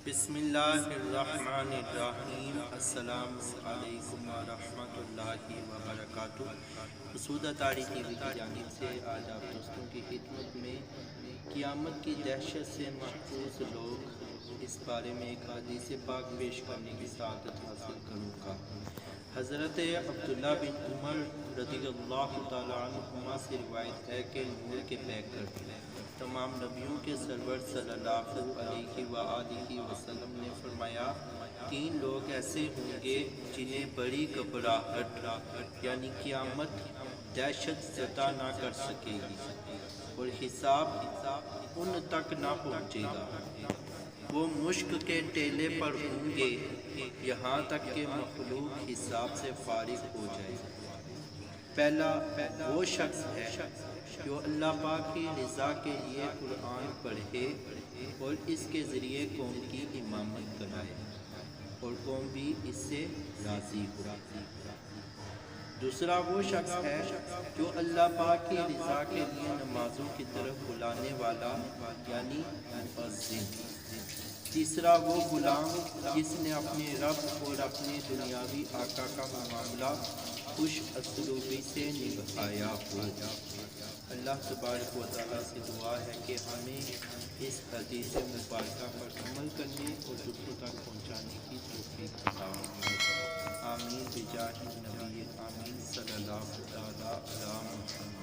بسم اللہ الرحمن الرحیم۔ السلام علیکم ورحمۃ اللہ وبرکاتہ۔ مسعودہ طاری ٹی وی کی جانب سے آج آپ دوستوں کی خدمت میں قیامت کی دہشت سے محفوظ لوگ اس بارے میں ایک حدیث پاک پیش کرنے کی سعادت حاصل کروں گا۔ حضرت عبداللہ بن عمر رضی اللہ تعالیٰ عنہما سے روایت ہے کہ نور کے پیکر تمام نبیوں کے سرور صلی اللہ علیہ وآلہ وسلم نے فرمایا، 3 لوگ ایسے ہوں گے جنہیں بڑی گھبراہٹ یعنی قیامت دہشت زدہ نہ کر سکے گی اور حساب ان تک نہ پہنچے گا۔ وہ مشک کے ٹیلے پر ہوں گے یہاں تک کہ مخلوق حساب سے فارغ ہو جائے۔ پہلا وہ شخص ہے جو اللہ پاک کی رضا کے لیے قرآن پڑھے اور اس کے ذریعے قوم کی امامت کرائے اور قوم بھی اس سے راضی ہو۔ دوسرا وہ شخص ہے جو اللہ پاک کی رضا کے لیے نمازوں کی طرف بلانے والا یعنی مؤذن۔ تیسرا وہ غلام جس نے اپنے رب اور اپنے دنیاوی آقا کا معاملہ خوش اسلوبی سے نبھایا ہو۔ اللہ تبارک و تعالیٰ سے دعا ہے کہ ہمیں اس حدیث مبارکہ پر عمل کرنے اور دوسروں تک پہنچانے کی توفیق عطا فرمائے۔ آمین بجاہ النبی آمین صلی اللہ تعالیٰ علی محمد۔